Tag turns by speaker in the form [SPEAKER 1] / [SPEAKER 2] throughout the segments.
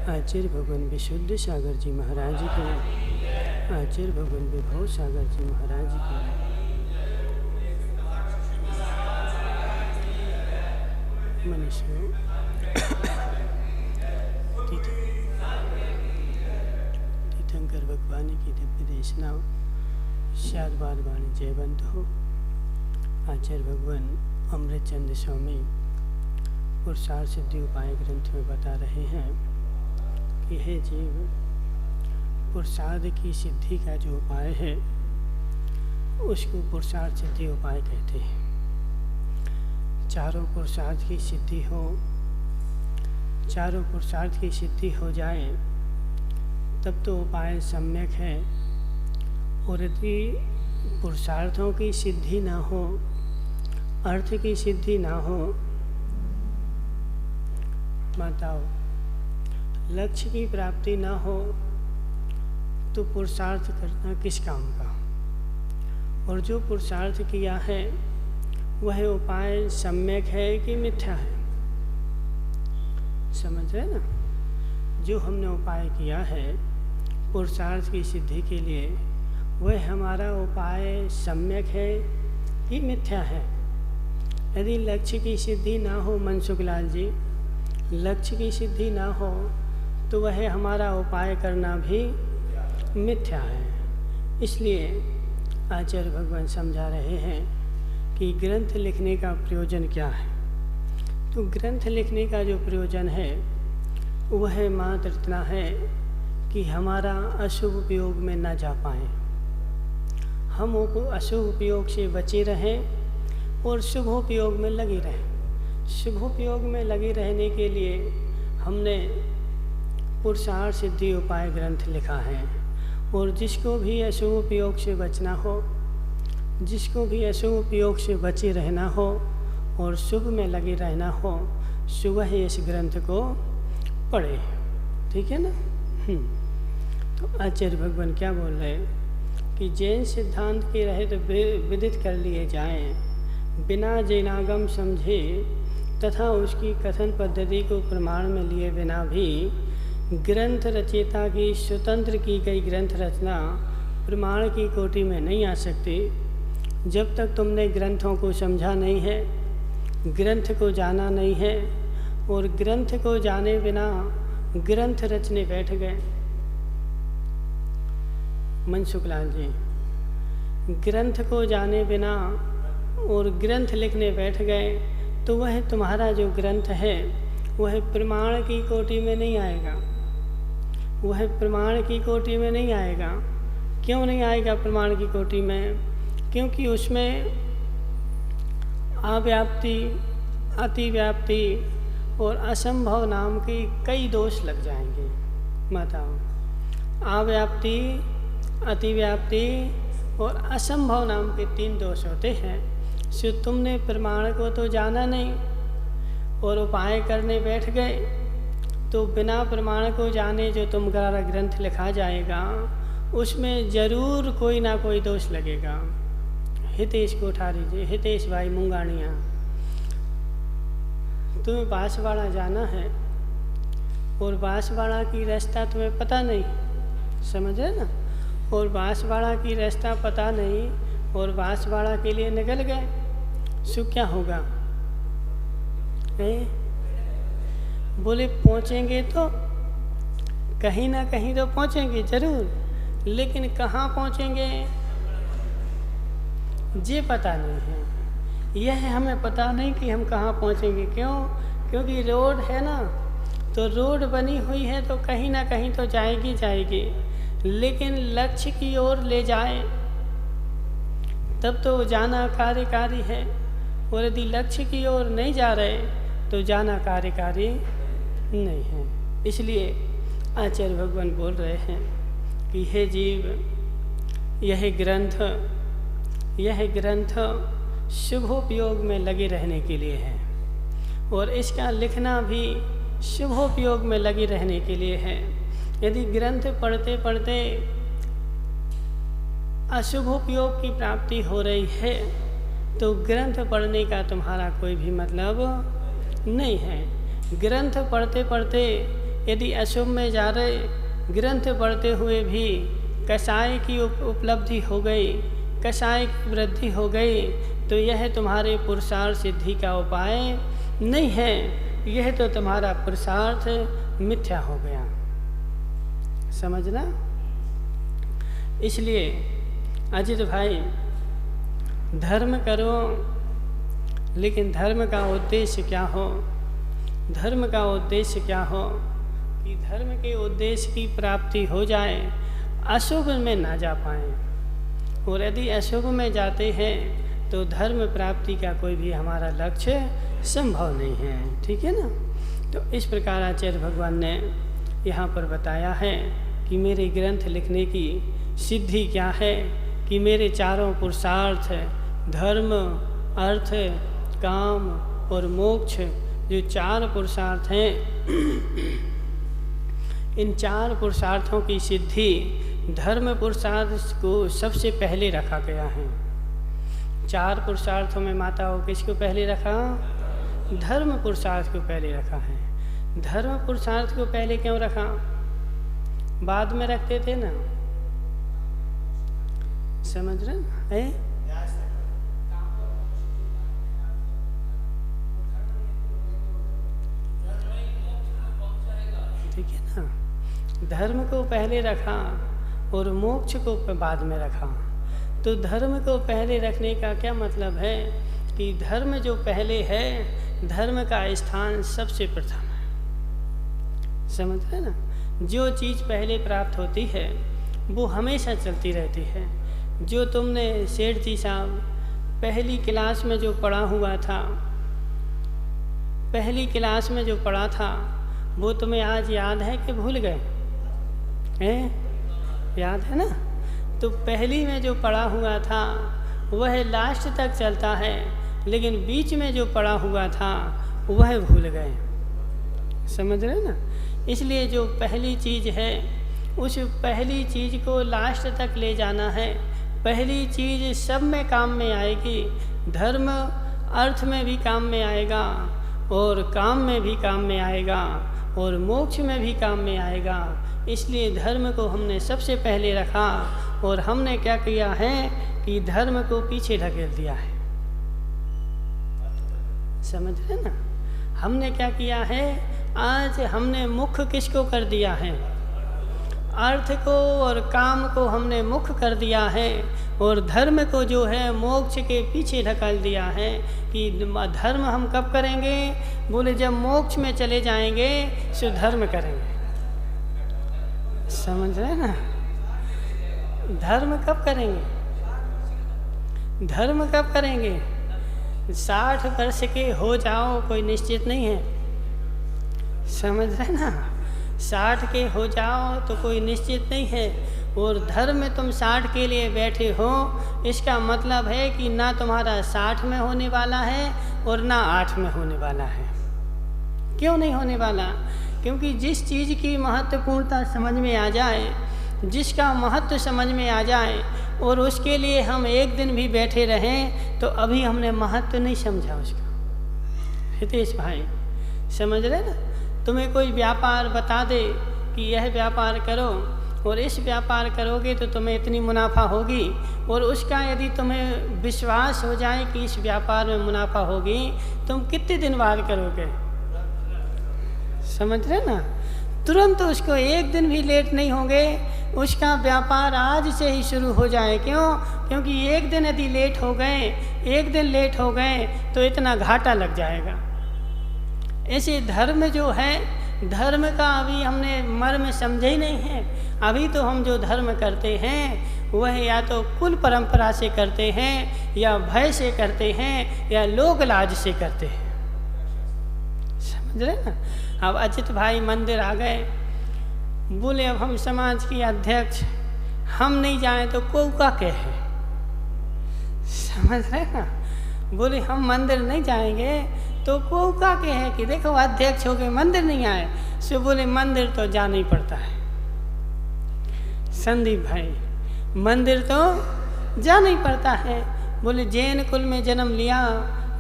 [SPEAKER 1] आचार्य भगवान विशुद्ध सागर जी महाराज के, आचार्य भगवान विभव सागर जी महाराज के, मनुष्यों तीर्थंकर भगवान की दिव्य देशना शाद बार वाणी जयवंत हो। आचार्य भगवान अमृत चंद्र स्वामी पुरुषार्थ सिद्धि उपाय ग्रंथ में बता रहे हैं कि हे जीव, पुरुषार्थ की सिद्धि का जो उपाय है उसको पुरुषार्थ सिद्धि उपाय कहते हैं। चारों पुरुषार्थ की सिद्धि हो, चारों पुरुषार्थ की सिद्धि हो जाए तब तो उपाय सम्यक है। और यदि पुरुषार्थों की सिद्धि ना हो, अर्थ की सिद्धि ना हो, बताओ लक्ष्य की प्राप्ति ना हो तो पुरुषार्थ करना किस काम का। और जो पुरुषार्थ किया है वह उपाय सम्यक है कि मिथ्या है, समझ रहे ना। जो हमने उपाय किया है पुरुषार्थ की सिद्धि के लिए वह हमारा उपाय सम्यक है कि मिथ्या है। यदि लक्ष्य की सिद्धि ना हो मनसुख लाल जी, लक्ष्य की सिद्धि ना हो तो वह हमारा उपाय करना भी मिथ्या है। इसलिए आचार्य भगवान समझा रहे हैं कि ग्रंथ लिखने का प्रयोजन क्या है। तो ग्रंथ लिखने का जो प्रयोजन है वह मात्र इतना है कि हमारा अशुभ उपयोग में न जा पाए, हम अशुभ उपयोग से बचे रहें और शुभ उपयोग में लगे रहें। शुभ उपयोग में लगे रहने के लिए हमने पुरुषार्थ सिद्धि उपाय ग्रंथ लिखा है। और जिसको भी अशुभ उपयोग से बचना हो, जिसको भी अशुभ उपयोग से बचे रहना हो और शुभ में लगे रहना हो, सुबह इस ग्रंथ को पढ़े, ठीक है ना। तो आचार्य भगवान क्या बोल रहे हैं कि जैन सिद्धांत के रहित विदित कर लिए जाएं, बिना जैनागम समझे तथा उसकी कथन पद्धति को प्रमाण में लिए बिना भी ग्रंथ रचयिता की स्वतंत्र की गई ग्रंथ रचना प्रमाण की कोटि में नहीं आ सकती। जब तक तुमने ग्रंथों को समझा नहीं है, ग्रंथ को जाना नहीं है और ग्रंथ को जाने बिना ग्रंथ रचने बैठ गए। मनसुख लाल जी, ग्रंथ को जाने बिना और ग्रंथ लिखने बैठ गए तो वह तुम्हारा जो ग्रंथ है वह प्रमाण की कोटि में नहीं आएगा, वह प्रमाण की कोटि में नहीं आएगा। क्यों नहीं आएगा प्रमाण की कोटि में? क्योंकि उसमें अव्याप्ति, अतिव्याप्ति और असंभव नाम के कई दोष लग जाएंगे। बताओ, अव्याप्ति, अतिव्याप्ति और असंभव नाम के 3 दोष होते हैं। सो तुमने प्रमाण को तो जाना नहीं और उपाय करने बैठ गए, तो बिना प्रमाण को जाने जो तुम्हारा ग्रंथ लिखा जाएगा उसमें जरूर कोई ना कोई दोष लगेगा। हितेश कोठारी जी, हितेश भाई मुंगानिया, तुम्हें बांसवाड़ा जाना है और बांसवाड़ा की रास्ता तुम्हें पता नहीं, समझ रहे ना। और बांसवाड़ा की रास्ता पता नहीं और बांसवाड़ा के लिए निकल गए, सो क्या होगा? बोले पहुँचेंगे तो कहीं ना कहीं तो पहुँचेंगे जरूर, लेकिन कहाँ पहुँचेंगे ये पता नहीं है। यह हमें पता नहीं कि हम कहाँ पहुँचेंगे। क्यों? क्योंकि रोड है ना, तो रोड बनी हुई है तो कहीं ना कहीं तो जाएगी जाएगी, लेकिन लक्ष्य की ओर ले जाए तब तो जाना कार्यकारी है। और यदि लक्ष्य की ओर नहीं जा रहे तो जाना कार्यकारी नहीं है। इसलिए आचार्य भगवान बोल रहे हैं कि हे जीव, यह ग्रंथ शुभोपयोग में लगे रहने के लिए है और इसका लिखना भी शुभोपयोग में लगे रहने के लिए है। यदि ग्रंथ पढ़ते पढ़ते अशुभोपयोग की प्राप्ति हो रही है तो ग्रंथ पढ़ने का तुम्हारा कोई भी मतलब नहीं है। ग्रंथ पढ़ते पढ़ते यदि अशुभ में जा रहे, ग्रंथ पढ़ते हुए भी कषाय की उपलब्धि हो गई, कषाय की वृद्धि हो गई, तो यह तुम्हारे पुरुषार्थ सिद्धि का उपाय नहीं है, यह तो तुम्हारा पुरुषार्थ मिथ्या हो गया। समझना। इसलिए अजित भाई, धर्म करो, लेकिन धर्म का उद्देश्य क्या हो? धर्म का उद्देश्य क्या हो कि धर्म के उद्देश्य की प्राप्ति हो जाए, अशुभ में ना जा पाए। और यदि अशुभ में जाते हैं तो धर्म प्राप्ति का कोई भी हमारा लक्ष्य संभव नहीं है। ठीक है ना। तो इस प्रकार आचार्य भगवान ने यहाँ पर बताया है कि मेरे ग्रंथ लिखने की सिद्धि क्या है कि मेरे चारों पुरुषार्थ, धर्म, अर्थ, काम और मोक्ष, जो चार पुरुषार्थ हैं, इन चार पुरुषार्थों की सिद्धि धर्म पुरुषार्थ को सबसे पहले रखा गया है। चार पुरुषार्थों में माताओं किसको पहले रखा? धर्म पुरुषार्थ को पहले रखा है। धर्म पुरुषार्थ को पहले क्यों रखा? बाद में रखते थे ना। समझ रहे हैं? ठीक है ना। धर्म को पहले रखा और मोक्ष को बाद में रखा। तो धर्म को पहले रखने का क्या मतलब है कि धर्म जो पहले है, धर्म का स्थान सबसे प्रथम है। समझ रहे ना। जो चीज़ पहले प्राप्त होती है वो हमेशा चलती रहती है। जो तुमने सेठ जी साहब पहली क्लास में जो पढ़ा हुआ था, पहली क्लास में जो पढ़ा था, वो तुम्हें आज याद है कि भूल गए हैं? याद है ना। तो पहली में जो पढ़ा हुआ था वह लास्ट तक चलता है, लेकिन बीच में जो पढ़ा हुआ था वह भूल गए। समझ रहे ना। इसलिए जो पहली चीज़ है उस पहली चीज़ को लास्ट तक ले जाना है। पहली चीज़ सब में काम में आएगी। धर्म अर्थ में भी काम में आएगा और काम में भी काम में आएगा और मोक्ष में भी काम में आएगा। इसलिए धर्म को हमने सबसे पहले रखा और हमने क्या किया है कि धर्म को पीछे ढकेल दिया है। समझ रहे ना। हमने क्या किया है, आज हमने मुख्य किसको कर दिया है? अर्थ को और काम को हमने मुख्य कर दिया है और धर्म को जो है मोक्ष के पीछे ढकेल दिया है कि धर्म हम कब करेंगे? बोले जब मोक्ष में चले जाएंगे तो धर्म करेंगे। समझ रहे ना। धर्म कब करेंगे? धर्म कब करेंगे? 60 वर्ष के हो जाओ कोई निश्चित नहीं है। समझ रहे ना। 60 के हो जाओ तो कोई निश्चित नहीं है। और धर्म में तुम 60 के लिए बैठे हो, इसका मतलब है कि ना तुम्हारा 60 में होने वाला है और ना 8 में होने वाला है। क्यों नहीं होने वाला? क्योंकि जिस चीज़ की महत्वपूर्णता समझ में आ जाए, जिसका महत्व समझ में आ जाए और उसके लिए हम एक दिन भी बैठे रहें तो अभी हमने महत्व नहीं समझा उसका। हितेश भाई समझ रहे ना। तुम्हें कोई व्यापार बता दे कि यह व्यापार करो और इस व्यापार करोगे तो तुम्हें इतनी मुनाफा होगी, और उसका यदि तुम्हें विश्वास हो जाए कि इस व्यापार में मुनाफा होगी, तुम कितने दिन बाद करोगे? समझ रहे ना। तुरंत उसको एक दिन भी लेट नहीं होंगे, उसका व्यापार आज से ही शुरू हो जाए। क्यों? क्योंकि एक दिन यदि लेट हो गए, एक दिन लेट हो गए तो इतना घाटा लग जाएगा। ऐसे धर्म जो है, धर्म का अभी हमने मर्म समझे ही नहीं है। अभी तो हम जो धर्म करते हैं वह या तो कुल परंपरा से करते हैं या भय से करते हैं या लोक लाज से करते हैं। समझ रहे ना। अब अजित भाई मंदिर आ गए, बोले अब हम समाज के अध्यक्ष, हम नहीं जाएं तो को का कहे। समझ रहे ना। बोले हम मंदिर नहीं जाएंगे तो को का कहे कि देखो अध्यक्ष हो गए मंदिर नहीं आए। सो बोले मंदिर तो जाना ही पड़ता है। संदीप भाई मंदिर तो जाना ही पड़ता है। बोले जैन कुल में जन्म लिया,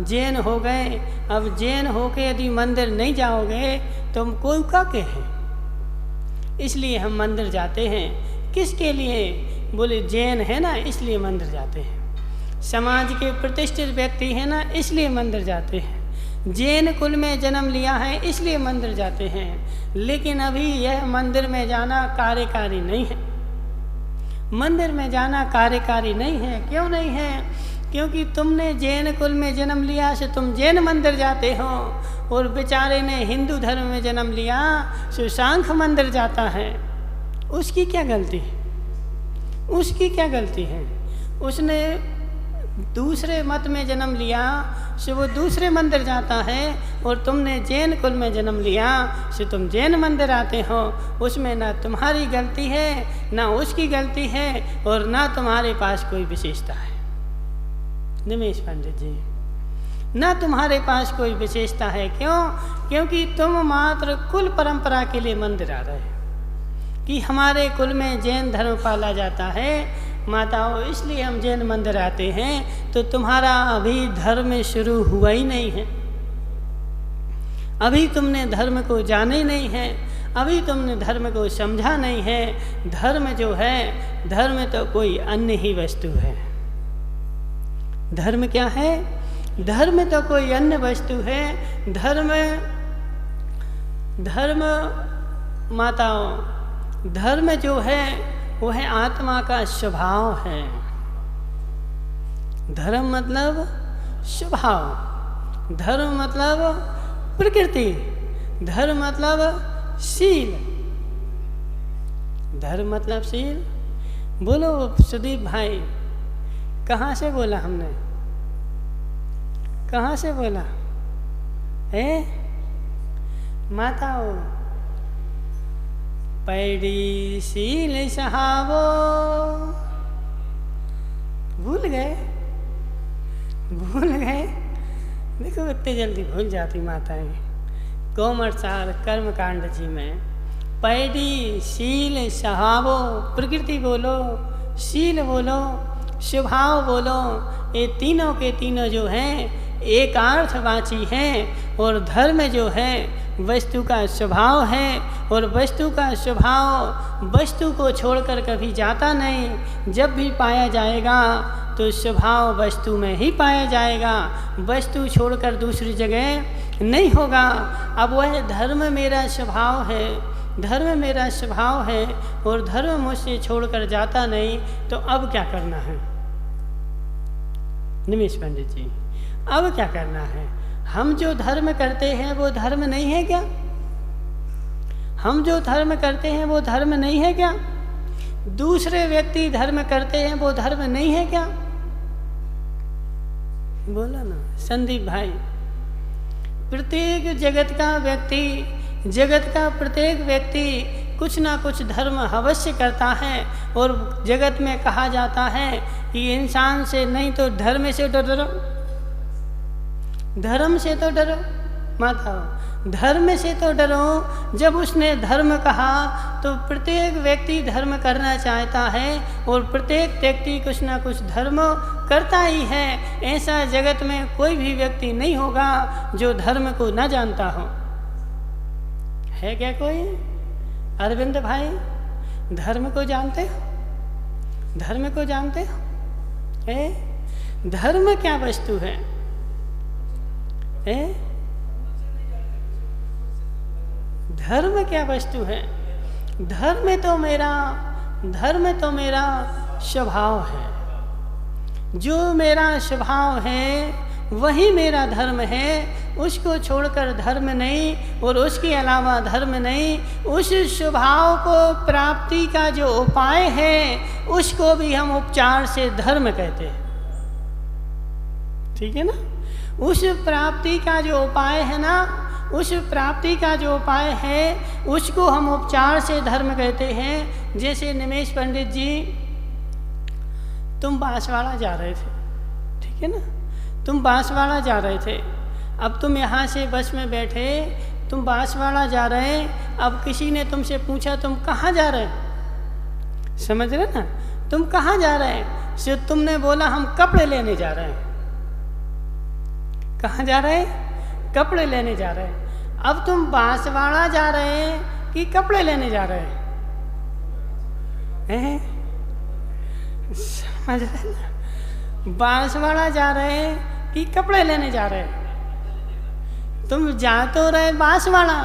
[SPEAKER 1] जैन हो गए, अब जैन होके यदि मंदिर नहीं जाओगे तो हम कोई का कहे। इसलिए हम मंदिर जाते हैं। किसके लिए? बोले जैन है ना, इसलिए मंदिर जाते हैं। समाज के प्रतिष्ठित व्यक्ति है ना, इसलिए मंदिर जाते हैं। जैन कुल में जन्म लिया है, इसलिए मंदिर जाते हैं। लेकिन अभी यह मंदिर में जाना कार्यकारी नहीं है। मंदिर में जाना कार्यकारी नहीं है। क्यों नहीं है? क्योंकि तुमने जैन कुल में जन्म लिया से तुम जैन मंदिर जाते हो, और बेचारे ने हिंदू धर्म में जन्म लिया सो सांख मंदिर जाता है। उसकी क्या गलती है? उसकी क्या गलती है? उसने दूसरे मत में जन्म लिया सो वो दूसरे मंदिर जाता है, और तुमने जैन कुल में जन्म लिया सो तुम जैन मंदिर आते हो। उसमें ना तुम्हारी गलती है, ना उसकी गलती है, और ना तुम्हारे पास कोई विशेषता है। निमेश पंडित जी, ना तुम्हारे पास कोई विशेषता है। क्यों? क्योंकि तुम मात्र कुल परंपरा के लिए मंदिर आ रहे हो कि हमारे कुल में जैन धर्म पाला जाता है माताओं, इसलिए हम जैन मंदिर आते हैं। तो तुम्हारा अभी धर्म शुरू हुआ ही नहीं है। अभी तुमने धर्म को जाना ही नहीं है। अभी तुमने धर्म को समझा नहीं है। धर्म जो है, धर्म तो कोई अन्य ही वस्तु है। धर्म क्या है? धर्म तो कोई अन्य वस्तु है। धर्म माताओं, धर्म जो है वो है आत्मा का स्वभाव है। धर्म मतलब स्वभाव, धर्म मतलब प्रकृति, धर्म मतलब शील। धर्म मतलब शील। बोलो सुदीप भाई, कहाँ से बोला हमने? कहाँ से बोला? माताओं, पैडी शील सहावो। भूल गए? भूल गए? देखो इतनी जल्दी भूल जाती माताएं। कोमरसार कर्मकांड जी में पैडी शील सहावो, प्रकृति बोलो, शील बोलो, स्वभाव बोलो, ये तीनों के तीनों जो हैं एकार्थवाची हैं। और धर्म जो है वस्तु का स्वभाव है, और वस्तु का स्वभाव वस्तु को छोड़कर कभी जाता नहीं। जब भी पाया जाएगा तो स्वभाव वस्तु में ही पाया जाएगा, वस्तु छोड़कर दूसरी जगह नहीं होगा। अब वह धर्म मेरा स्वभाव है, धर्म मेरा स्वभाव है, और धर्म मुझसे छोड़कर जाता नहीं। तो अब क्या करना है निमेश पंडित जी? अब क्या करना है? हम जो धर्म करते हैं वो धर्म नहीं है क्या? हम जो धर्म करते हैं वो धर्म नहीं है क्या? दूसरे व्यक्ति धर्म करते हैं वो धर्म नहीं है क्या? बोला ना संदीप भाई। प्रत्येक जगत का व्यक्ति, जगत का प्रत्येक व्यक्ति कुछ ना कुछ धर्म अवश्य करता है। और जगत में कहा जाता है कि इंसान से नहीं तो धर्म से तो डरो, धर्म से तो डरो। माता, धर्म से तो डरो। जब उसने धर्म कहा तो प्रत्येक व्यक्ति धर्म करना चाहता है, और प्रत्येक व्यक्ति कुछ ना कुछ धर्म करता ही है। ऐसा जगत में कोई भी व्यक्ति नहीं होगा जो धर्म को न जानता हो। है क्या कोई? अरविंद भाई, धर्म को जानते हो? धर्म को जानते हो? धर्म क्या वस्तु है? धर्म क्या वस्तु है? धर्म तो मेरा स्वभाव है। जो मेरा स्वभाव है वही मेरा धर्म है। उसको छोड़कर धर्म नहीं, और उसके अलावा धर्म नहीं। उस स्वभाव को प्राप्ति का जो उपाय है उसको भी हम उपचार से धर्म कहते हैं। ठीक है ना? उस प्राप्ति का जो उपाय है ना, उस प्राप्ति का जो उपाय है उसको हम उपचार से धर्म कहते हैं। जैसे निमेश पंडित जी, तुम बांसवाड़ा जा रहे थे, ठीक है ना? तुम बांसवाड़ा जा रहे थे। अब तुम यहाँ से बस में बैठे, तुम बांसवाड़ा जा रहे। अब किसी ने तुमसे पूछा तुम कहाँ जा रहे? समझ रहे ना? तुम कहाँ जा रहे? सो तुमने बोला हम कपड़े लेने जा रहे हैं। कहाँ जा रहे? कपड़े लेने जा रहे हैं। अब तुम बांसवाड़ा जा रहे हैं कि कपड़े लेने जा रहे हैं? हैं? समझ रहे ना? बांसवाड़ा जा रहे हैं कि कपड़े लेने जा रहे हैं? तुम जा तो रहे बांसवाड़ा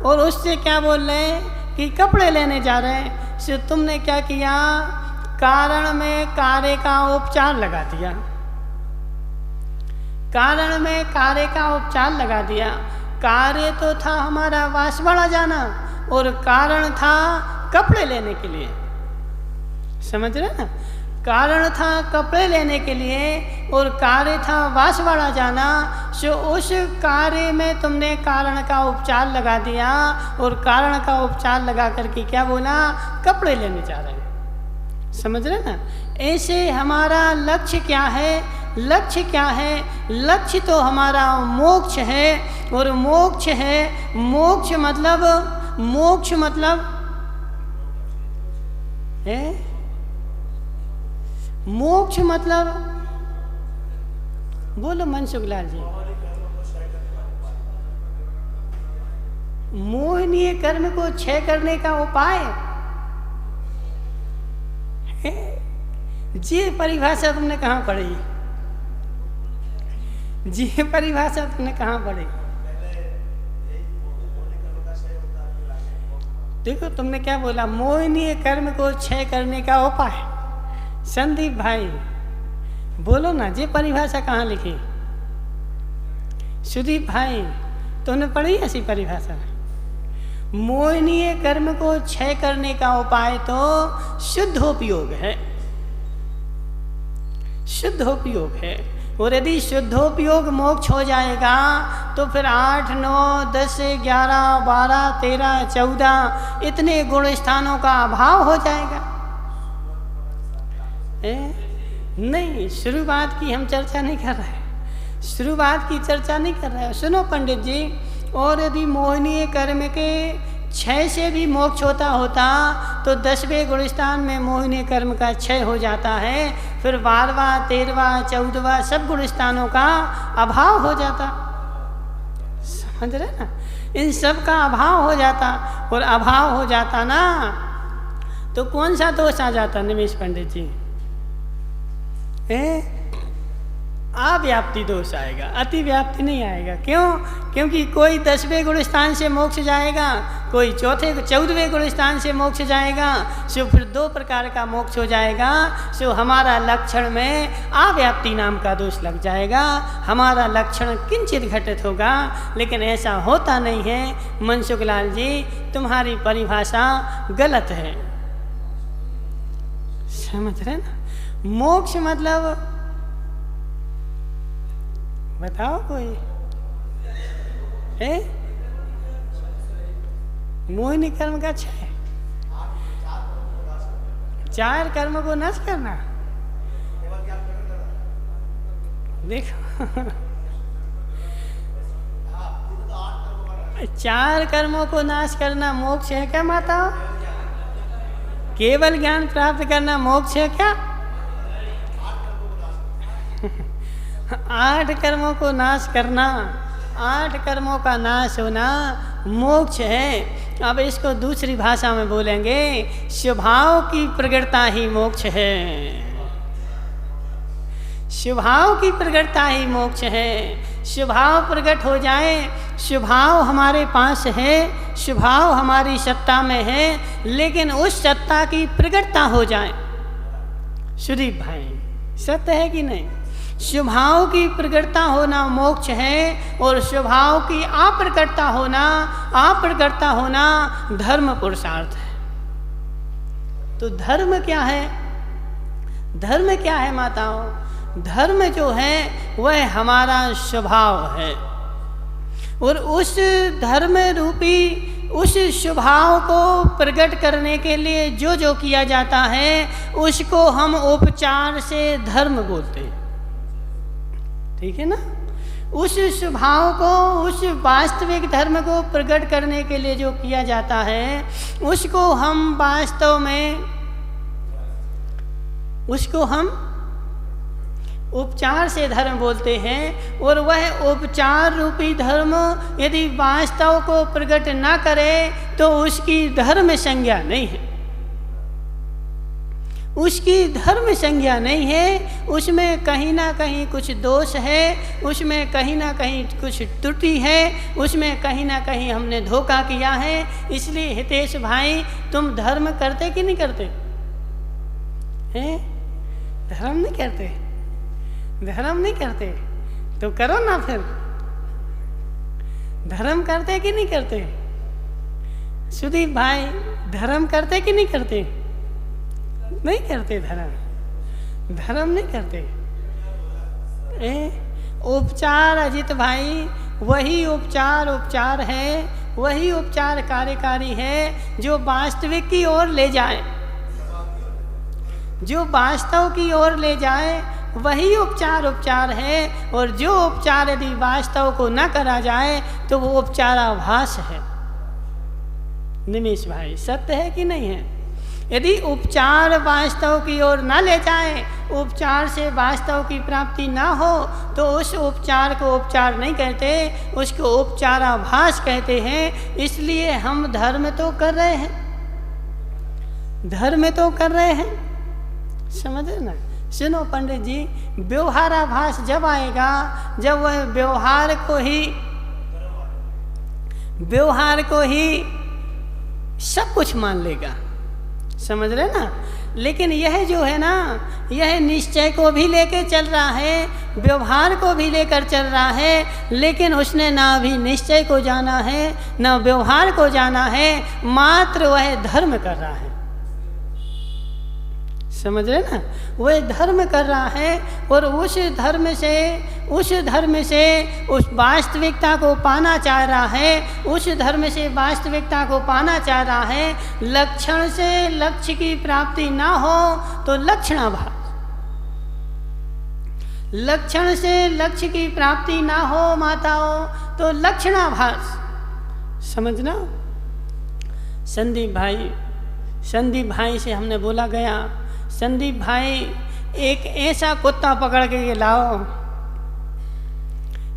[SPEAKER 1] और उससे क्या बोल रहे हैं कि कपड़े लेने जा रहे हैं। सो तुमने क्या किया, कारण में कार्य का उपचार लगा दिया। कारण में कार्य का उपचार लगा दिया। कार्य तो था हमारा बांसवाड़ा जाना और कारण था कपड़े लेने के लिए। समझ रहे ना? कारण था कपड़े लेने के लिए और कार्य था बांसवाड़ा जाना। सो उस कार्य में तुमने कारण का उपचार लगा दिया और कारण का उपचार लगा करके क्या बोला, कपड़े लेने जा रहे हैं। समझ रहे ना? ऐसे हमारा लक्ष्य क्या है? लक्ष्य क्या है? लक्ष्य तो हमारा मोक्ष है। और मोक्ष है, मोक्ष मतलब है, मोक्ष मतलब बोलो मनसुख लाल जी। मोहनीय कर्म को क्षय करने का उपाय है। ये परिभाषा तुमने कहाँ पढ़ी? ये परिभाषा तुमने कहाँ पढ़ी? देखो तुमने क्या बोला, मोहनीय कर्म को क्षय करने का उपाय। संदीप भाई बोलो ना, ये परिभाषा कहाँ लिखी? सुदीप भाई तुमने पढ़ी ऐसी परिभाषा? मोहनीय कर्म को क्षय करने का उपाय तो शुद्धोपयोग है, शुद्धोपयोग है। और यदि शुद्धोपयोग मोक्ष हो जाएगा तो फिर 8, 9, 10, 11, 12, 13, 14 इतने गुण स्थानों का अभाव हो जाएगा। नहीं, शुरुआत की हम चर्चा नहीं कर रहे, शुरुआत की चर्चा नहीं कर रहे। सुनो पंडित जी, और यदि मोहनीय कर्म के 6 से भी मोक्ष होता तो 10वें गुणस्थान में मोहनीय कर्म का क्षय हो जाता है। फिर 12वां, 13वां, 14वां सब गुणस्थानों का अभाव हो जाता। समझ रहे ना? इन सब का अभाव हो जाता। और अभाव हो जाता ना तो कौन सा दोष आ जाता निमेश पंडित जी? अव्याप्ति दोष आएगा, अति व्याप्ति नहीं आएगा। क्यों? क्योंकि कोई 10वें गुणस्थान से मोक्ष जाएगा, कोई 14वें गुणस्थान से मोक्ष जाएगा। सो फिर 2 प्रकार का मोक्ष हो जाएगा। सो हमारा लक्षण में अव्याप्ति नाम का दोष लग जाएगा, हमारा लक्षण किंचित घटित होगा। लेकिन ऐसा होता नहीं है। मनसुख लाल जी तुम्हारी परिभाषा गलत है। समझ रहे ना? मोक्ष मतलब बताओ कोई है? मोहिनी कर्म का 6, 4 कर्म को नष्ट करना। देखो 4 कर्मों को नाश करना मोक्ष है क्या माता? केवल ज्ञान प्राप्त करना मोक्ष है क्या? 8 कर्मों को नाश करना, 8 कर्मों का नाश होना मोक्ष है। अब इसको दूसरी भाषा में बोलेंगे, स्वभाव की प्रगटता ही मोक्ष है। स्वभाव की प्रगटता ही मोक्ष है। स्वभाव प्रकट हो जाए, स्वभाव हमारे पास है, स्वभाव हमारी सत्ता में है, लेकिन उस सत्ता की प्रगटता हो जाए। सुदीप भाई सत्य है कि नहीं? स्वभाव की प्रकटता होना मोक्ष है और स्वभाव की अप्रकटता होना धर्म पुरुषार्थ है। तो धर्म क्या है? धर्म क्या है माताओं? धर्म जो है वह हमारा स्वभाव है। और उस धर्म रूपी उस स्वभाव को प्रकट करने के लिए जो जो किया जाता है उसको हम उपचार से धर्म बोलते हैं। ठीक है ना? उस स्वभाव को, उस वास्तविक धर्म को प्रकट करने के लिए जो किया जाता है उसको हम वास्तव में, उसको हम उपचार से धर्म बोलते हैं। और वह उपचार रूपी धर्म यदि वास्तव को प्रकट ना करे तो उसकी धर्म संज्ञा नहीं है। उसकी धर्म संज्ञा नहीं है, उसमें कहीं ना कहीं कुछ दोष है, उसमें कहीं ना कहीं कुछ त्रुटि है, उसमें कहीं ना कहीं हमने धोखा किया है। इसलिए हितेश भाई, तुम धर्म करते कि नहीं करते हैं? धर्म नहीं करते, धर्म नहीं करते तो करो ना फिर। धर्म करते कि नहीं करते? सुदीप भाई, धर्म करते कि नहीं करते? नहीं करते धर्म, धर्म नहीं करते। उपचार अजित भाई, वही उपचार है, वही उपचार कार्यकारी है जो वास्तविक की ओर ले जाए, जो वास्तव की ओर ले जाए, वही उपचार है। और जो उपचार यदि वास्तव को न करा जाए तो वो उपचाराभास है। निमेश भाई, सत्य है कि नहीं है? यदि उपचार वास्तव की ओर न ले जाए, उपचार से वास्तव की प्राप्ति ना हो, तो उस उपचार को उपचार नहीं कहते, उसको उपचाराभास कहते हैं। इसलिए हम धर्म तो कर रहे हैं, धर्म तो कर रहे हैं, समझ रहे ना? सुनो पंडित जी, व्यवहाराभास जब आएगा, जब वह व्यवहार को ही सब कुछ मान लेगा, समझ रहे ना? लेकिन यह जो है ना, यह निश्चय को भी लेकर चल रहा है, व्यवहार को भी लेकर चल रहा है, लेकिन उसने ना भी निश्चय को जाना है, ना व्यवहार को जाना है, मात्र वह धर्म कर रहा है, समझ रहे ना? वह धर्म कर रहा है और उस धर्म से उस वास्तविकता को पाना चाह रहा है, उस धर्म से वास्तविकता को पाना चाह रहा है। लक्षण से लक्ष्य की प्राप्ति ना हो तो लक्षणाभास, लक्षण से लक्ष्य की प्राप्ति ना हो माताओं तो लक्षणाभास, समझना? संदीप भाई से हमने बोला गया, संदीप भाई एक ऐसा कुत्ता पकड़ के लाओ,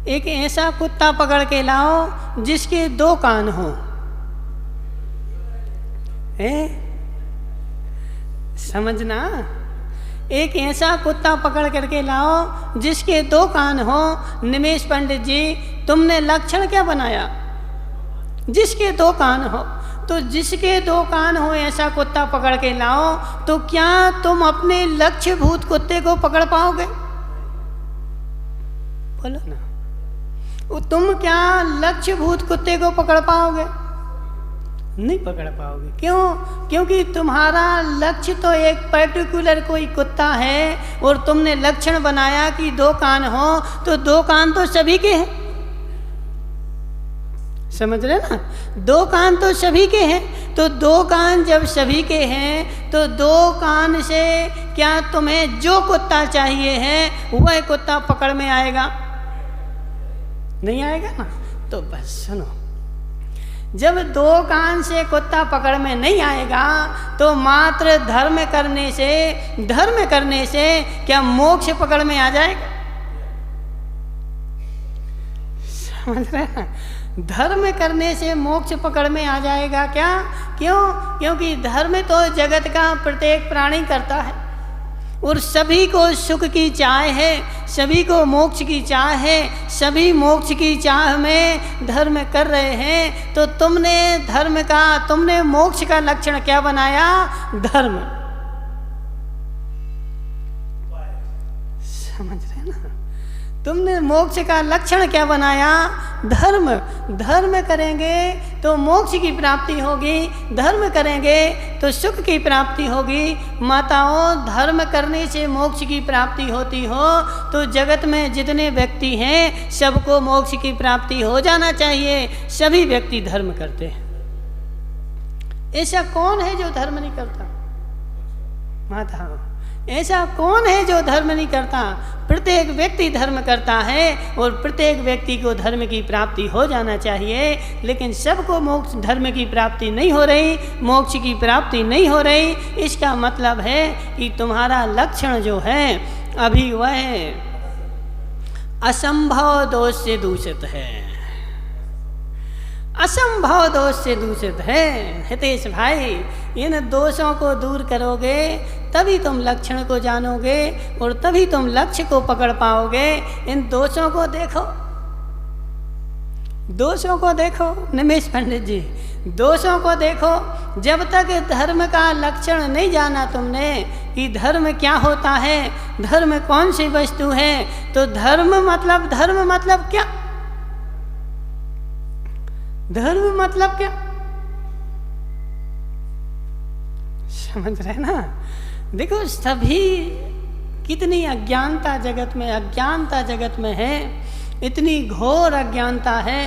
[SPEAKER 1] एक ऐसा कुत्ता पकड़ के लाओ जिसके 2 कान हो, समझना? एक ऐसा कुत्ता पकड़ करके लाओ जिसके 2 कान हो। निमेश पंडित जी, तुमने लक्षण क्या बनाया? जिसके 2 कान हो, तो जिसके 2 कान हो ऐसा कुत्ता पकड़ के लाओ, तो क्या तुम अपने लक्ष्यभूत कुत्ते को पकड़ पाओगे? बोलो ना, तुम क्या लक्ष्यभूत कुत्ते को पकड़ पाओगे? नहीं पकड़ पाओगे। क्यों? क्योंकि तुम्हारा लक्ष्य तो एक पर्टिकुलर कोई कुत्ता है और तुमने लक्षण बनाया कि 2 कान हो, तो 2 कान तो सभी के हैं, समझ रहे ना? 2 कान तो सभी के हैं, तो 2 कान जब सभी के हैं तो 2 कान से क्या तुम्हें जो कुत्ता चाहिए है वह कुत्ता पकड़ में आएगा? नहीं आएगा ना? तो बस सुनो, जब 2 कान से कुत्ता पकड़ में नहीं आएगा तो मात्र धर्म करने से क्या मोक्ष पकड़ में आ जाएगा? समझ रहे हैं? धर्म करने से मोक्ष पकड़ में आ जाएगा क्या? क्यों? क्योंकि धर्म तो जगत का प्रत्येक प्राणी करता है और सभी को सुख की चाह है, सभी को मोक्ष की चाह है, सभी मोक्ष की चाह में धर्म कर रहे हैं। तो तुमने मोक्ष का लक्षण क्या बनाया? धर्म। समझ रहे ना? तुमने मोक्ष का लक्षण क्या बनाया? धर्म। धर्म करेंगे तो मोक्ष की प्राप्ति होगी, धर्म करेंगे तो सुख की प्राप्ति होगी। माताओं, धर्म करने से मोक्ष की प्राप्ति होती हो तो जगत में जितने व्यक्ति हैं सबको मोक्ष की प्राप्ति हो जाना चाहिए। सभी व्यक्ति धर्म करते हैं। ऐसा कौन है जो धर्म नहीं करता? माताओं, ऐसा कौन है जो धर्म नहीं करता? प्रत्येक व्यक्ति धर्म करता है और प्रत्येक व्यक्ति को धर्म की प्राप्ति हो जाना चाहिए। लेकिन सबको मोक्ष धर्म की प्राप्ति नहीं हो रही, मोक्ष की प्राप्ति नहीं हो रही। इसका मतलब है कि तुम्हारा लक्षण जो है अभी वह असंभव दोष से दूषित है, असंभव दोष से दूषित है। हितेश भाई, इन दोषों को दूर करोगे तभी तुम लक्षण को जानोगे और तभी तुम लक्ष्य को पकड़ पाओगे। इन दोषों को देखो, दोषों को देखो निमेश पंडित जी, दोषों को देखो। जब तक धर्म का लक्षण नहीं जाना तुमने कि धर्म क्या होता है, धर्म कौन सी वस्तु है, तो धर्म मतलब क्या, धर्म मतलब क्या, समझ रहे ना। देखो सभी कितनी अज्ञानता जगत में है, इतनी घोर अज्ञानता है,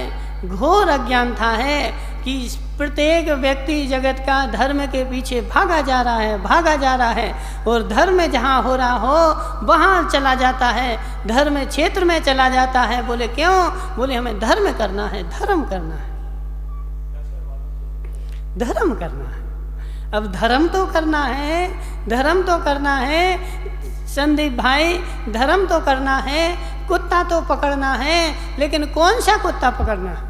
[SPEAKER 1] घोर अज्ञानता है कि प्रत्येक व्यक्ति जगत का धर्म के पीछे भागा जा रहा है और धर्म जहाँ हो रहा हो वहाँ चला जाता है, धर्म क्षेत्र में चला जाता है। बोले क्यों? बोले हमें धर्म करना है, धर्म करना है, धर्म करना है। अब धर्म तो करना है, धर्म तो करना है संदीप भाई, धर्म तो करना है, कुत्ता तो पकड़ना है, लेकिन कौन सा कुत्ता पकड़ना है?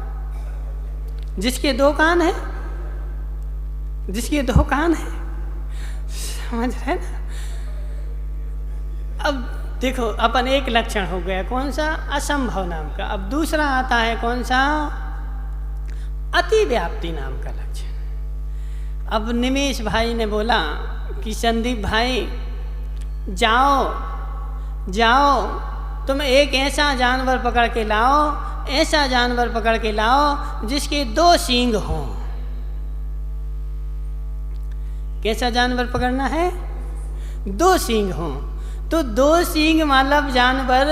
[SPEAKER 1] जिसके दो कान है, जिसके दो कान है, समझ रहे ना। अब देखो अपन एक लक्षण हो गया, कौन सा? असंभव नाम का। अब दूसरा आता है कौन सा? अतिव्याप्ति नाम का लक्षण। अब निमेश भाई ने बोला कि संदीप भाई जाओ तुम एक ऐसा जानवर पकड़ के लाओ, ऐसा जानवर पकड़ के लाओ जिसके दो सींग हों। कैसा जानवर पकड़ना है? दो सींग हों। तो दो सींग मतलब जानवर,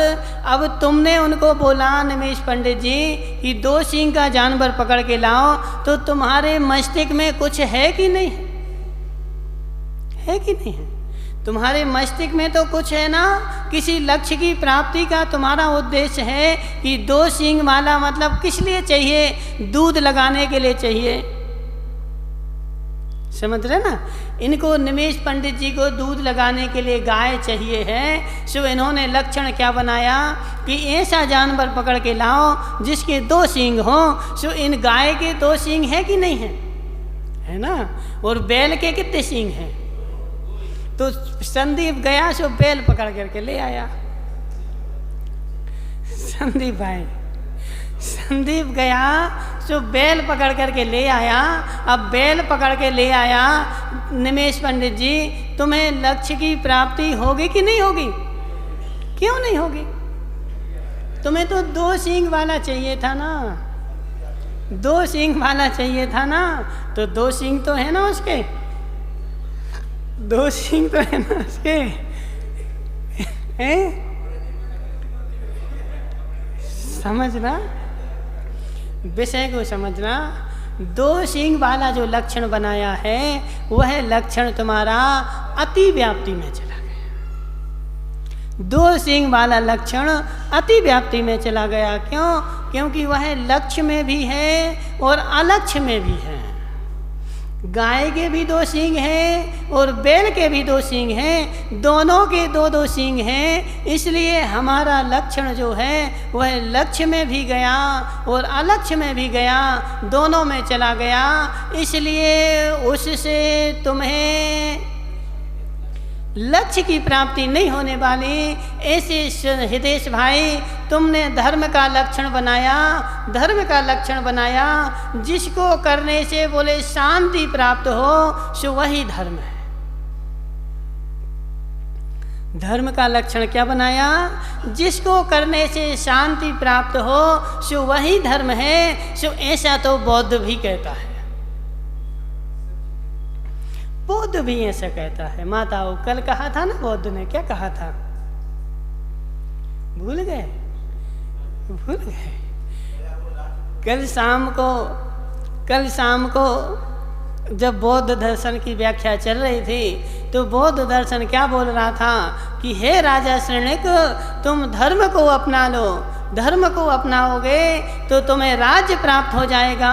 [SPEAKER 1] अब तुमने उनको बोला निमेश पंडित जी कि दो सींग का जानवर पकड़ के लाओ, तो तुम्हारे मस्तिष्क में कुछ है कि नहीं है कि नहीं है? तुम्हारे मस्तिष्क में तो कुछ है ना, किसी लक्ष्य की प्राप्ति का तुम्हारा उद्देश्य है कि दो सींग वाला मतलब किस लिए चाहिए? दूध लगाने के लिए चाहिए, समझ रहे ना। इनको निमेश पंडित जी को दूध लगाने के लिए गाय चाहिए है, सो इन्होंने लक्षण क्या बनाया कि ऐसा जानवर पकड़ के लाओ जिसके दो सींग हों। सो इन गाय के दो सींग है कि नहीं है? है ना। और बैल के कितने सींग हैं? तो संदीप गया सो बैल पकड़ करके ले आया। संदीप गया सो बैल पकड़ करके ले आया। अब बैल पकड़ के ले आया, निमेश पंडित जी तुम्हें लक्ष्य की प्राप्ति होगी कि नहीं होगी? क्यों नहीं होगी? तुम्हें तो दो सींग वाला चाहिए था ना, दो सींग वाला चाहिए था ना। तो दो सींग तो है ना उसके, दो सींग तो है ना उसके, हैं? समझना, विषय को समझना। दो सींग वाला जो लक्षण बनाया है वह लक्षण तुम्हारा अति व्याप्ति में चला गया। दो सींग वाला लक्षण अति व्याप्ति में चला गया। क्यों? क्योंकि वह लक्ष्य में भी है और अलक्ष्य में भी है। गाय के भी दो सींग हैं और बैल के भी दो सींग हैं, दोनों के दो दो सींग हैं। इसलिए हमारा लक्षण जो है वह लक्ष्य में भी गया और अलक्ष्य में भी गया, दोनों में चला गया। इसलिए उससे तुम्हें लक्ष्य की प्राप्ति नहीं होने वाली। ऐसे हितेश भाई तुमने धर्म का लक्षण बनाया, धर्म का लक्षण बनाया जिसको करने से बोले शांति प्राप्त हो, सो वही धर्म है। धर्म का लक्षण क्या बनाया? जिसको करने से शांति प्राप्त हो सो वही धर्म है। सो ऐसा तो बौद्ध भी कहता है, बौद्ध भी ऐसा कहता है। माताओं कल कहा था ना बौद्ध ने, क्या कहा था? भूल गए? कल शाम को जब बौद्ध दर्शन की व्याख्या चल रही थी तो बौद्ध दर्शन क्या बोल रहा था कि हे राजा श्रेणिक, तुम धर्म को अपना लो, धर्म को अपनाओगे तो तुम्हें राज्य प्राप्त हो जाएगा,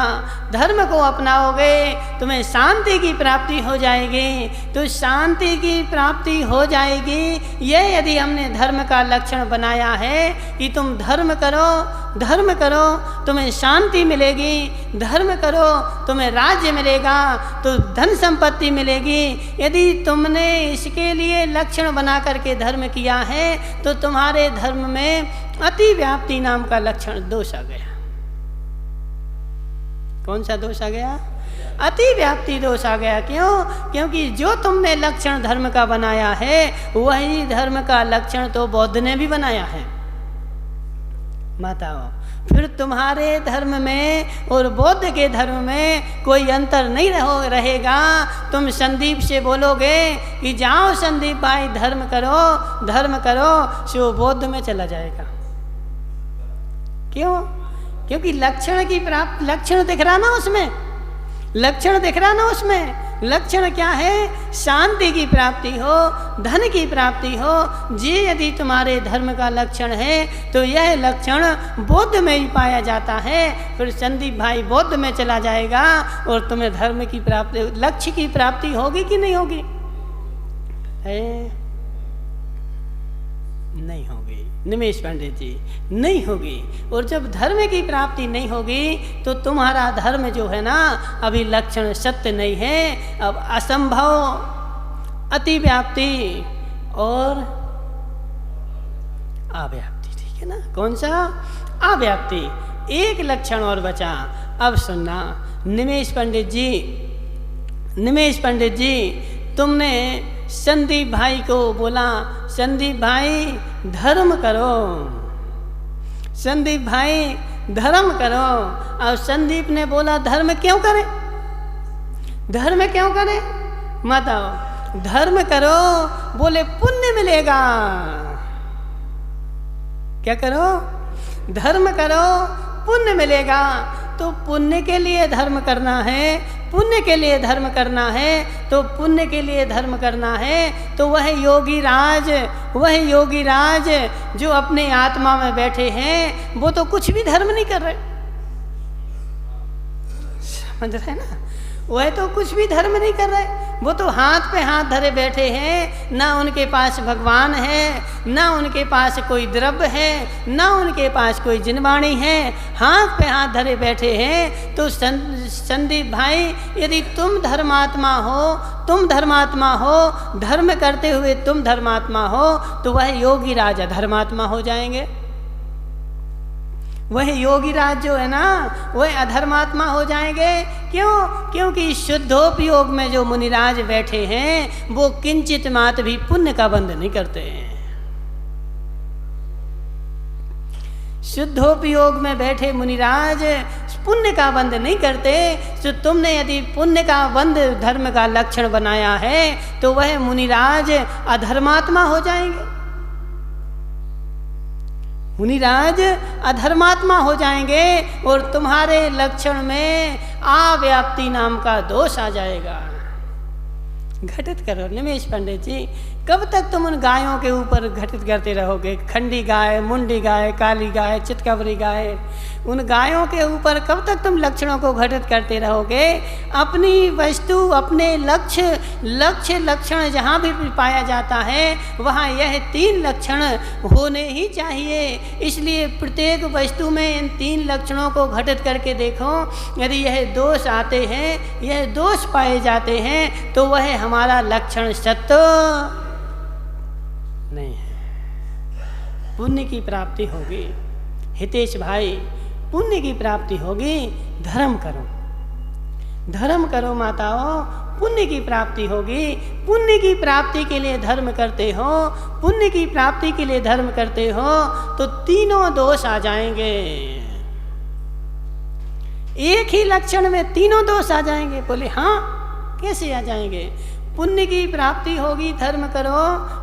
[SPEAKER 1] धर्म को अपनाओगे तुम्हें शांति की प्राप्ति हो जाएगी, तो शांति की प्राप्ति हो जाएगी। यह यदि हमने धर्म का लक्षण बनाया है कि तुम धर्म करो, धर्म करो तुम्हें शांति मिलेगी, धर्म करो तुम्हें राज्य मिलेगा, तो धन संपत्ति मिलेगी। यदि तुमने इसके लिए लक्षण बना करके धर्म किया है तो तुम्हारे धर्म में अति व्याप्ति नाम का लक्षण दोष आ गया। कौन सा दोष आ गया? अति व्याप्ति दोष आ गया। क्यों? क्योंकि जो तुमने लक्षण धर्म का बनाया है वही धर्म का लक्षण तो बौद्ध ने भी बनाया है। बताओ, फिर तुम्हारे धर्म में और बौद्ध के धर्म में कोई अंतर नहीं रहेगा। तुम संदीप से बोलोगे कि जाओ संदीप भाई धर्म करो, धर्म करो, सो बौद्ध में चला जाएगा। क्यों? क्योंकि लक्षण की प्राप्त, लक्षण दिख रहा ना उसमें, लक्षण दिख रहा ना उसमें। लक्षण क्या है? शांति की प्राप्ति हो, धन की प्राप्ति हो। ये यदि तुम्हारे धर्म का लक्षण है तो यह लक्षण बौद्ध में ही पाया जाता है। फिर संदीप भाई बौद्ध में चला जाएगा और तुम्हें धर्म की प्राप्ति, लक्ष्य की प्राप्ति होगी कि नहीं होगी? नहीं होगी निमेश पंडित जी, नहीं होगी। और जब धर्म की प्राप्ति नहीं होगी तो तुम्हारा धर्म जो है ना अभी लक्षण सत्य नहीं है, अब असंभव, अतिव्याप्ति और अव्याप्ति। ठीक है ना? कौन सा? अव्याप्ति। एक लक्षण और बचा। अब सुनना निमेश पंडित जी, निमेश पंडित जी, तुमने संदीप भाई को बोला संदीप भाई धर्म करो, संदीप भाई धर्म करो। और संदीप ने बोला धर्म क्यों करे, धर्म क्यों करे? बताओ। धर्म करो, बोले पुण्य मिलेगा। क्या करो? धर्म करो, पुण्य मिलेगा। तो पुण्य के लिए धर्म करना है, पुण्य के लिए धर्म करना है, तो पुण्य के लिए धर्म करना है तो वह योगी राज, वह योगी राज जो अपने आत्मा में बैठे हैं वो तो कुछ भी धर्म नहीं कर रहे। समझ रहे ना? वह तो कुछ भी धर्म नहीं कर रहे, वो तो हाथ पे हाथ धरे बैठे हैं। ना उनके पास भगवान है, ना उनके पास कोई द्रव्य है, ना उनके पास कोई जिनवाणी है, हाथ पे हाथ धरे बैठे हैं। तो संदीप भाई यदि तुम धर्मात्मा हो, तुम धर्मात्मा हो, धर्म करते हुए तुम धर्मात्मा हो, तो वह योगी राजा धर्मात्मा हो जाएंगे। वह योगी राज जो है ना वह अधर्मात्मा हो जाएंगे। क्यों? क्योंकि शुद्धोपयोग में जो मुनिराज बैठे हैं वो किंचित मात्र भी पुण्य का बंध नहीं करते हैं। शुद्धोपयोग में बैठे मुनिराज पुण्य का बंध नहीं करते। तो तुमने यदि पुण्य का बंध धर्म का लक्षण बनाया है तो वह मुनिराज अधर्मात्मा हो जाएंगे, मुनिराज अधर्मात्मा हो जाएंगे और तुम्हारे लक्षण में अव्याप्ति नाम का दोष आ जाएगा। घटित करो निमेश पंडित जी, कब तक तुम उन गायों के ऊपर घटित करते रहोगे? खंडी गाय, मुंडी गाय, काली गाय, चितकबरी गाय, उन गायों के ऊपर कब तक तुम लक्षणों को घटित करते रहोगे? अपनी वस्तु, अपने लक्ष्य, लक्षण जहाँ भी पाया जाता है वहाँ यह 3 लक्षण होने ही चाहिए। इसलिए प्रत्येक वस्तु में इन 3 लक्षणों को घटित करके देखो। यदि यह दोष आते हैं, यह दोष पाए जाते हैं तो वह हमारा लक्षण सत्य नहीं है। पुण्य की प्राप्ति होगी हितेश भाई, पुण्य की प्राप्ति होगी। धर्म करो, धर्म करो माताओं, पुण्य की प्राप्ति होगी। पुण्य की प्राप्ति के लिए धर्म करते हो, पुण्य की प्राप्ति के लिए धर्म करते हो तो तीनों दोष आ जाएंगे। एक ही लक्षण में तीनों दोष आ जाएंगे। बोले हाँ, कैसे आ जाएंगे? पुण्य की प्राप्ति होगी धर्म करो,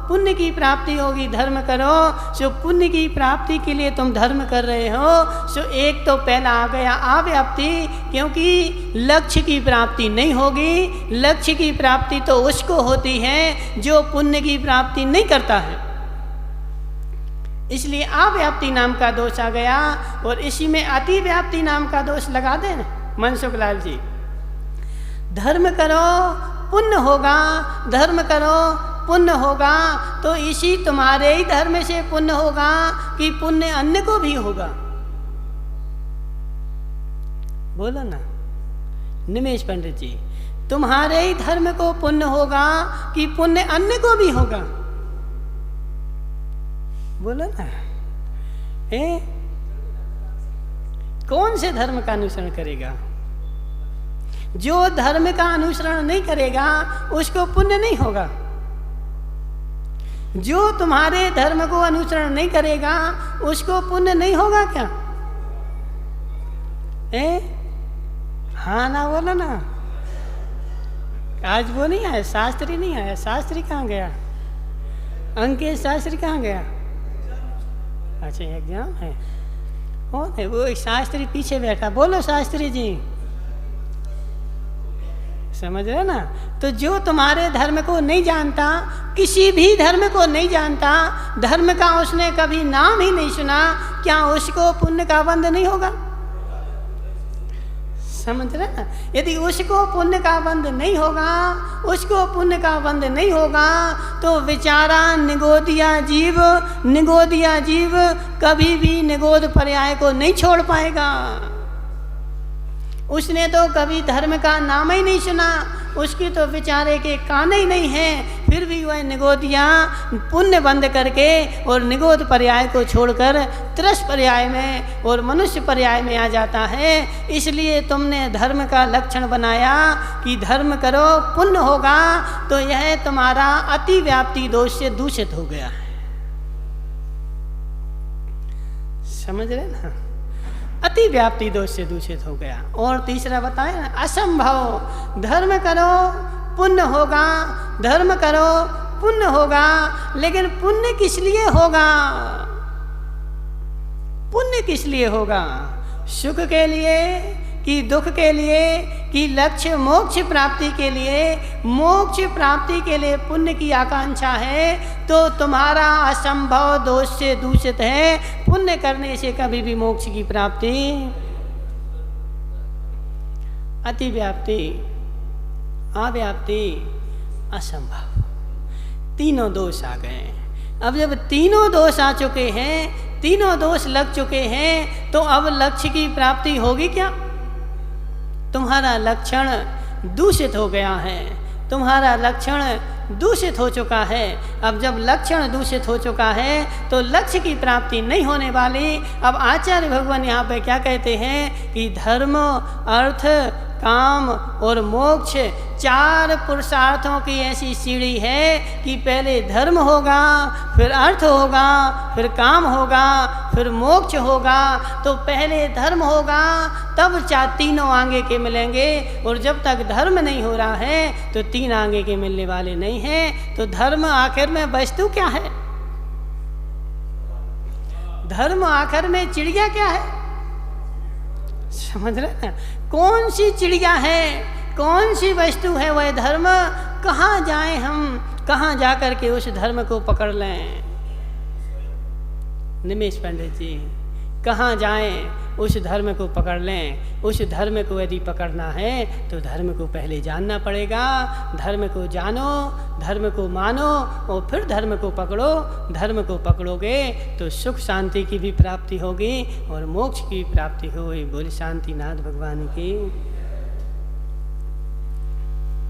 [SPEAKER 1] पुण्य की प्राप्ति होगी धर्म करो। सो पुण्य की प्राप्ति के लिए तुम धर्म कर रहे हो, सो एक तो पहला आ गया अव्याप्ति, क्योंकि लक्ष्य की प्राप्ति नहीं होगी। लक्ष्य की प्राप्ति तो उसको होती है जो पुण्य की प्राप्ति नहीं करता है। इसलिए अव्याप्ति नाम का दोष आ गया, और इसी में अति व्याप्ति नाम का दोष लगा दे मनसुख लाल जी। धर्म करो पुण्य होगा, धर्म करो पुण्य होगा, तो इसी तुम्हारे ही धर्म से पुण्य होगा कि पुण्य अन्य को भी होगा? बोलो ना निमेश पंडित जी, तुम्हारे ही धर्म को पुण्य होगा कि पुण्य अन्य को भी होगा? बोलो ना। कौन से धर्म का अनुसरण करेगा? जो धर्म का अनुसरण नहीं करेगा उसको पुण्य नहीं होगा। जो तुम्हारे धर्म को अनुसरण नहीं करेगा उसको पुण्य नहीं होगा क्या? हाँ ना बोलो ना। आज वो नहीं आया, शास्त्री नहीं आया। शास्त्री कहाँ गया? अंकेश शास्त्री कहाँ गया? अच्छा एग्जाम है। वो एक शास्त्री पीछे बैठा। बोलो शास्त्री जी, समझ रहे ना? तो जो तुम्हारे धर्म को नहीं जानता, किसी भी धर्म को नहीं जानता, धर्म का उसने कभी नाम ही नहीं सुना, क्या उसको पुण्य का बंध नहीं होगा? समझ रहे ना? यदि उसको पुण्य का बंध नहीं होगा, उसको पुण्य का बंध नहीं होगा, तो बेचारा निगोदिया जीव कभी भी निगोद पर्याय को नहीं छोड़ पाएगा। उसने तो कभी धर्म का नाम ही नहीं सुना, उसकी तो बेचारे के कान ही नहीं है, फिर भी वह निगोदिया पुण्य बंद करके और निगोद पर्याय को छोड़कर त्रस पर्याय में और मनुष्य पर्याय में आ जाता है। इसलिए तुमने धर्म का लक्षण बनाया कि धर्म करो पुण्य होगा, तो यह तुम्हारा अति व्याप्ति दोष से दूषित हो गया है। समझ रहे ना? अति व्याप्ति दोष से दूषित हो गया। और तीसरा बताए ना, असंभव। धर्म करो पुण्य होगा, धर्म करो पुण्य होगा, लेकिन पुण्य किस लिए होगा? पुण्य किस लिए होगा? सुख के लिए कि दुख के लिए कि लक्ष्य मोक्ष प्राप्ति के लिए? मोक्ष प्राप्ति के लिए पुण्य की आकांक्षा है तो तुम्हारा असंभव दोष से दूषित है। पुण्य करने से कभी भी मोक्ष की प्राप्ति, अति व्याप्ति, अव्याप्ति, असंभव, तीनों दोष आ गए। अब जब तीनों दोष आ चुके हैं, तीनों दोष लग चुके हैं, तो अब लक्ष्य की प्राप्ति होगी क्या? तुम्हारा लक्षण दूषित हो गया है, तुम्हारा लक्षण दूषित हो चुका है। अब जब लक्षण दूषित हो चुका है तो लक्ष्य की प्राप्ति नहीं होने वाली। अब आचार्य भगवान यहाँ पे क्या कहते हैं कि धर्म, अर्थ, काम और मोक्ष चार पुरुषार्थों की ऐसी सीढ़ी है कि पहले धर्म होगा, फिर अर्थ होगा, फिर काम होगा, फिर मोक्ष होगा। तो पहले धर्म होगा तब तीनों आगे के मिलेंगे, और जब तक धर्म नहीं हो रहा है तो तीन आगे के मिलने वाले नहीं हैं। तो धर्म आखिर में वस्तु क्या है? धर्म आखिर में चिड़िया क्या है? समझ रहे हैं? कौन सी चिड़िया है, कौन सी वस्तु है वह धर्म? कहाँ जाएं हम, कहाँ जा कर के उस धर्म को पकड़ लें? निमेश पंडित जी, कहाँ जाएं उस धर्म को पकड़ लें? उस धर्म को यदि पकड़ना है तो धर्म को पहले जानना पड़ेगा। धर्म को जानो, धर्म को मानो और फिर धर्म को पकड़ो। धर्म को पकड़ोगे तो सुख शांति की भी प्राप्ति होगी और मोक्ष की प्राप्ति होगी। बोले शांतिनाथ भगवान की।